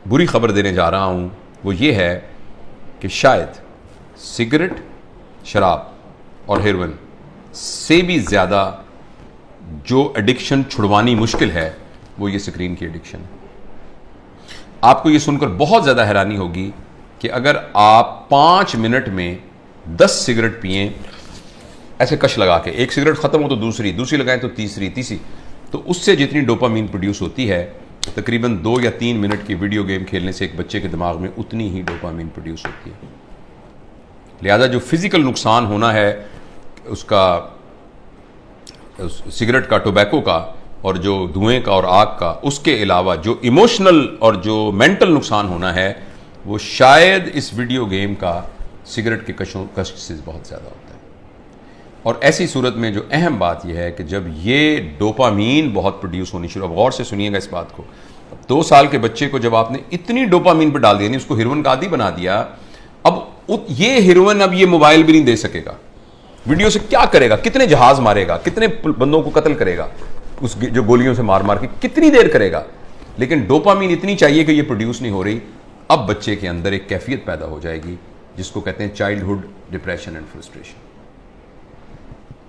बुरी खबर देने जा रहा हूँ वो ये है कि शायद सिगरेट, शराब और हेरोइन से भी ज़्यादा जो एडिक्शन छुड़वानी मुश्किल है वो ये स्क्रीन की एडिक्शन है। आपको ये सुनकर बहुत ज़्यादा हैरानी होगी कि अगर आप 5 मिनट में 10 सिगरेट पिएं, ऐसे कश लगा के, एक सिगरेट ख़त्म हो तो दूसरी, दूसरी लगाएं तो तीसरी, तो उससे जितनी डोपामीन प्रोड्यूस होती है तकरीबन 2 या 3 मिनट की वीडियो गेम खेलने से एक बच्चे के दिमाग में उतनी ही डोपामीन प्रोड्यूस होती है। लिहाजा जो फिज़िकल नुकसान होना है उसका, सिगरेट का, टोबैको का और जो धुएं का और आग का, उसके अलावा जो इमोशनल और जो मेंटल नुकसान होना है वो शायद इस वीडियो गेम का सिगरेट के कश से बहुत ज़्यादा होता है। और ऐसी सूरत में जो अहम बात यह है कि जब ये डोपामीन बहुत प्रोड्यूस होनी शुरू, अब गौर से सुनिएगा इस बात को, 2 साल के बच्चे को जब आपने इतनी डोपामीन पर डाल दिया, नहीं उसको हेरोइन का आदी बना दिया, अब ये हेरोइन अब ये मोबाइल भी नहीं दे सकेगा, वीडियो से क्या करेगा, कितने जहाज मारेगा, कितने बंदों को कत्ल करेगा, उस जो गोलियों से मार मार के कितनी देर करेगा, लेकिन डोपामीन इतनी चाहिए कि ये प्रोड्यूस नहीं हो रही। अब बच्चे के अंदर एक कैफियत पैदा हो जाएगी जिसको कहते हैं चाइल्डहुड डिप्रेशन एंड फ्रस्ट्रेशन।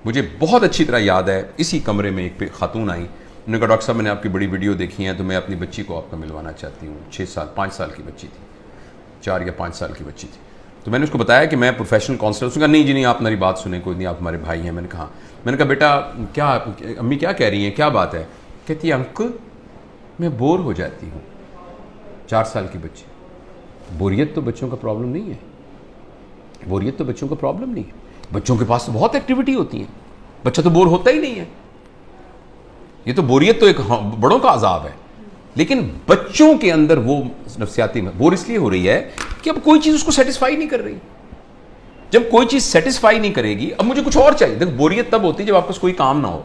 मुझे बहुत अच्छी तरह याद है, इसी कमरे में एक खातून आई, उन्होंने कहा डॉक्टर साहब मैंने आपकी बड़ी वीडियो देखी है तो मैं अपनी बच्ची को आपका मिलवाना चाहती हूँ। 5 साल की बच्ची थी, 4 या 5 साल की बच्ची थी। तो मैंने उसको बताया कि मैं प्रोफेशनल काउंसलर। उसने कहा नहीं जी नहीं, आप मेरी बात सुने, कोई नहीं, आप हमारे भाई हैं। मैंने कहा बेटा क्या, अम्मी क्या कह रही हैं, क्या बात है? कहती है अंकल मैं बोर हो जाती हूँ। 4 साल की बच्ची। बोरियत तो बच्चों का प्रॉब्लम नहीं है, बोरियत तो बच्चों का प्रॉब्लम नहीं है, बच्चों के पास तो बहुत एक्टिविटी होती है, बच्चा तो बोर होता ही नहीं है। ये तो बोरियत तो एक बड़ों का अजाब है, लेकिन बच्चों के अंदर वो नफ्सियाती में बोर इसलिए हो रही है कि अब कोई चीज उसको सेटिस्फाई नहीं कर रही। जब कोई चीज सेटिस्फाई नहीं करेगी, अब मुझे कुछ और चाहिए। देखो बोरियत तब होती है जब आपके पास कोई काम ना हो।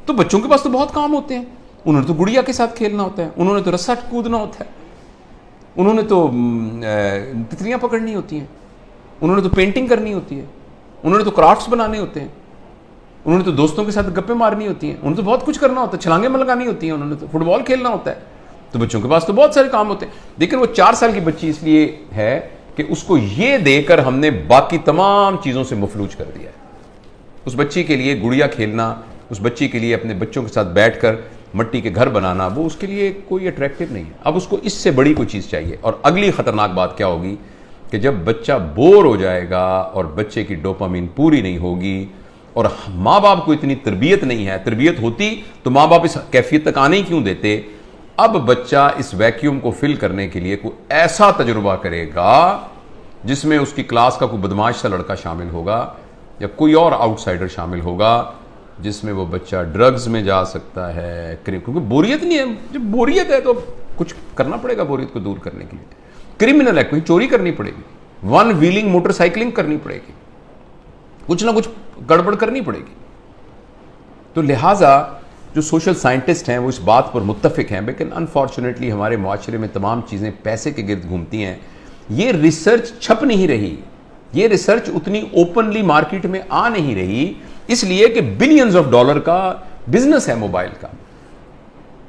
तो बच्चों के पास तो बहुत काम होते हैं, उन्होंने तो गुड़िया के साथ खेलना होता है, उन्होंने तो रस्सा कूदना होता है, उन्होंने तो तितलियां पकड़नी होती हैं, उन्होंने तो पेंटिंग करनी होती है, उन्होंने तो क्राफ्ट्स बनाने होते हैं, उन्होंने तो दोस्तों के साथ गप्पे मारनी होती हैं, उन्होंने तो बहुत कुछ करना होता है, छलांगे में लगानी होती हैं, उन्होंने तो फुटबॉल खेलना होता है। तो बच्चों के पास तो बहुत सारे काम होते हैं। लेकिन वो 4 साल की बच्ची इसलिए है कि उसको ये देकर हमने बाकी तमाम चीज़ों से मफलूज कर दिया है। उस बच्ची के लिए गुड़िया खेलना, उस बच्ची के लिए अपने बच्चों के साथ बैठकर मट्टी के घर बनाना, वो उसके लिए कोई अट्रैक्टिव नहीं है। अब उसको इससे बड़ी कोई चीज़ चाहिए। और अगली खतरनाक बात क्या होगी कि जब बच्चा बोर हो जाएगा और बच्चे की डोपामीन पूरी नहीं होगी और माँ बाप को इतनी तरबियत नहीं है, तरबियत होती तो माँ बाप इस कैफियत तक आने ही क्यों देते। अब बच्चा इस वैक्यूम को फिल करने के लिए कोई ऐसा तजुर्बा करेगा जिसमें उसकी क्लास का कोई बदमाश सा लड़का शामिल होगा या कोई और आउटसाइडर शामिल होगा, जिसमें वो बच्चा ड्रग्स में जा सकता है, क्योंकि बोरियत नहीं है। जब बोरियत है तो कुछ करना पड़ेगा बोरियत को दूर करने के लिए। क्रिमिनल है, कोई चोरी करनी पड़ेगी, 1 व्हीलिंग मोटरसाइकिलिंग करनी पड़ेगी, कुछ ना कुछ गड़बड़ करनी पड़ेगी। तो लिहाजा जो सोशल साइंटिस्ट हैं वो इस बात पर मुत्तफिक हैं, लेकिन अनफॉर्चुनेटली हमारे माशरे में तमाम चीज़ें पैसे के गिर्द घूमती हैं। ये रिसर्च छप नहीं रही, ये रिसर्च उतनी ओपनली मार्केट में आ नहीं रही, इसलिए कि बिलियंस ऑफ डॉलर का बिजनेस है मोबाइल का।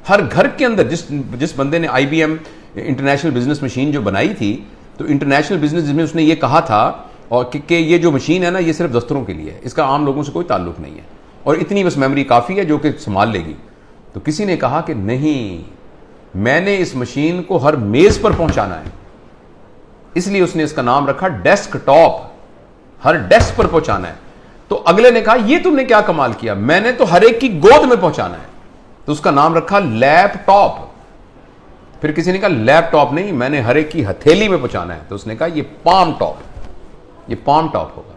हर घर के अंदर जिस बंदे ने IBM इंटरनेशनल बिजनेस मशीन जो बनाई थी, तो इंटरनेशनल बिजनेस जिसमें उसने ये कहा था और कि ये जो मशीन है ना, ये सिर्फ दफ्तरों के लिए है, इसका आम लोगों से कोई ताल्लुक नहीं है और इतनी बस मेमोरी काफ़ी है जो कि संभाल लेगी। तो किसी ने कहा कि नहीं, मैंने इस मशीन को हर मेज़ पर पहुंचाना है, इसलिए उसने इसका नाम रखा डेस्कटॉप, हर डेस्क पर पहुंचाना है। तो अगले ने कहा ये तुमने क्या कमाल किया, मैंने तो हर एक की गोद में पहुंचाना है, तो उसका नाम रखा लैपटॉप। फिर किसी ने कहा लैपटॉप नहीं, मैंने हर एक की हथेली में पहुंचाना है, तो उसने कहा ये पाम टॉप, ये पाम टॉप होगा।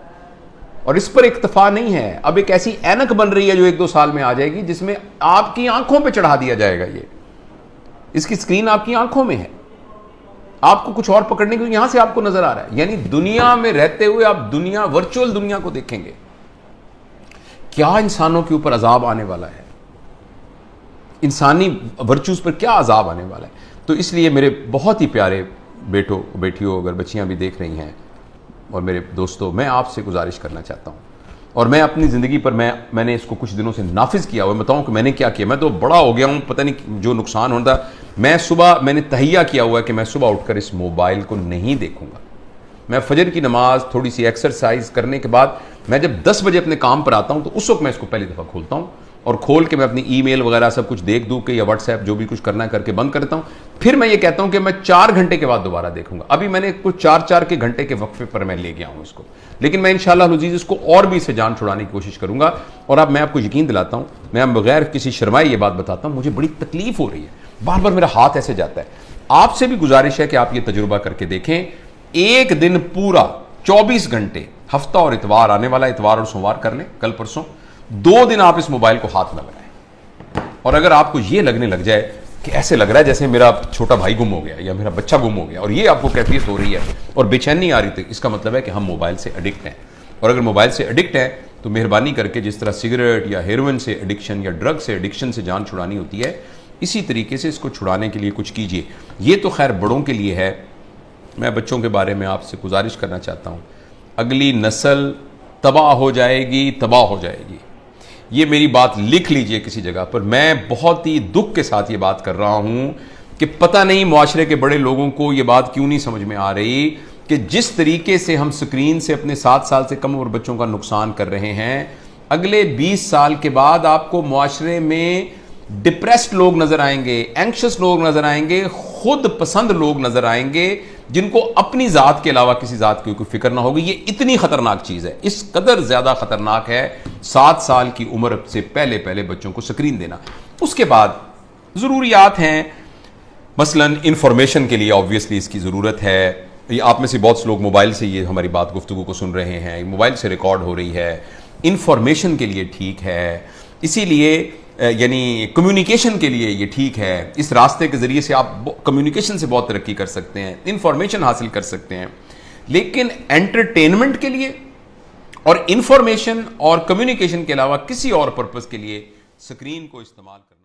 और इस पर इक्तफा नहीं है, अब एक ऐसी ऐनक बन रही है जो 1-2 साल में आ जाएगी जिसमें आपकी आंखों पे चढ़ा दिया जाएगा। ये इसकी स्क्रीन आपकी आंखों में है, आपको कुछ और पकड़ने के लिए यहां से आपको नजर आ रहा है। यानी दुनिया में रहते हुए आप दुनिया, वर्चुअल दुनिया को देखेंगे। क्या इंसानों के ऊपर अजाब आने वाला है, इंसानी वर्चूज पर क्या अजाब आने वाला है। तो इसलिए मेरे बहुत ही प्यारे बेटियों, अगर बच्चियां भी देख रही हैं और मेरे दोस्तों, मैं आपसे गुजारिश करना चाहता हूं और मैं अपनी ज़िंदगी पर मैंने इसको कुछ दिनों से नाफिज किया हुआ। मैं बताऊं कि मैंने क्या किया, मैं तो बड़ा हो गया हूं, पता नहीं जो नुकसान होता। मैंने तहैया किया हुआ है कि मैं सुबह उठकर इस मोबाइल को नहीं देखूंगा। मैं फजर की नमाज, थोड़ी सी एक्सरसाइज करने के बाद मैं जब 10 बजे अपने काम पर आता हूं तो उस वक्त मैं इसको पहली दफ़ा खोलता हूं, और खोल के मैं अपनी ईमेल वगैरह सब कुछ देख दूँ के या व्हाट्सएप जो भी कुछ करना है करके बंद करता हूँ। फिर मैं ये कहता हूँ कि मैं 4 घंटे के बाद दोबारा देखूंगा। अभी मैंने कुछ 4-4 के घंटे के वक्फे पर मैं ले गया हूँ इसको, लेकिन मैं इंशाअल्लाह अज़ीज़ इसको और भी इससे जान छुड़ाने की कोशिश करूंगा। और अब मैं आपको यकीन दिलाता हूँ, मैं बगैर किसी शर्माए ये बात बताता हूँ, मुझे बड़ी तकलीफ हो रही है, बार बार मेरा हाथ ऐसे जाता है। आपसे भी गुजारिश है कि आप ये तजुर्बा करके देखें। एक दिन पूरा 24 घंटे, हफ्ता और इतवार, आने वाला इतवार और सोमवार कर लें, कल परसों 2 दिन आप इस मोबाइल को हाथ न लगाएं। और अगर आपको ये लगने लग जाए कि ऐसे लग रहा है जैसे मेरा छोटा भाई गुम हो गया या मेरा बच्चा गुम हो गया, और ये आपको कैफियत हो रही है और बेचैनी आ रही थी, इसका मतलब है कि हम मोबाइल से एडिक्ट हैं। और अगर मोबाइल से एडिक्ट हैं तो मेहरबानी करके जिस तरह सिगरेट या हेरोइन से एडिक्शन या ड्रग से एडिक्शन से जान छुड़ानी होती है, इसी तरीके से इसको छुड़ाने के लिए कुछ कीजिए। ये तो खैर बड़ों के लिए है। मैं बच्चों के बारे में आपसे गुजारिश करना चाहता हूँ, अगली नस्ल तबाह हो जाएगी, तबाह हो जाएगी। ये मेरी बात लिख लीजिए किसी जगह पर। मैं बहुत ही दुख के साथ ये बात कर रहा हूं कि पता नहीं मुआशरे के बड़े लोगों को ये बात क्यों नहीं समझ में आ रही कि जिस तरीके से हम स्क्रीन से अपने 7 साल से कम उम्र बच्चों का नुकसान कर रहे हैं, अगले 20 साल के बाद आपको मुआशरे में डिप्रेस्ड लोग नजर आएंगे, एंक्शस लोग नजर आएंगे, खुद पसंद लोग नजर आएंगे, जिनको अपनी जात के अलावा किसी जात की कोई फिक्र ना होगी। ये इतनी खतरनाक चीज है, इस कदर ज्यादा खतरनाक है 7 साल की उम्र से पहले पहले बच्चों को स्क्रीन देना। उसके बाद जरूरियात हैं, मसलन इंफॉर्मेशन के लिए ऑब्वियसली इसकी जरूरत है। ये आप में से बहुत से लोग मोबाइल से ये हमारी बात गुफ्तगू को सुन रहे हैं, मोबाइल से रिकॉर्ड हो रही है, इंफॉर्मेशन के लिए ठीक है, इसीलिए यानी कम्युनिकेशन के लिए ये ठीक है। इस रास्ते के जरिए से आप कम्युनिकेशन से बहुत तरक्की कर सकते हैं, इंफॉर्मेशन हासिल कर सकते हैं। लेकिन एंटरटेनमेंट के लिए और इंफॉर्मेशन और कम्युनिकेशन के अलावा किसी और पर्पस के लिए स्क्रीन को इस्तेमाल कर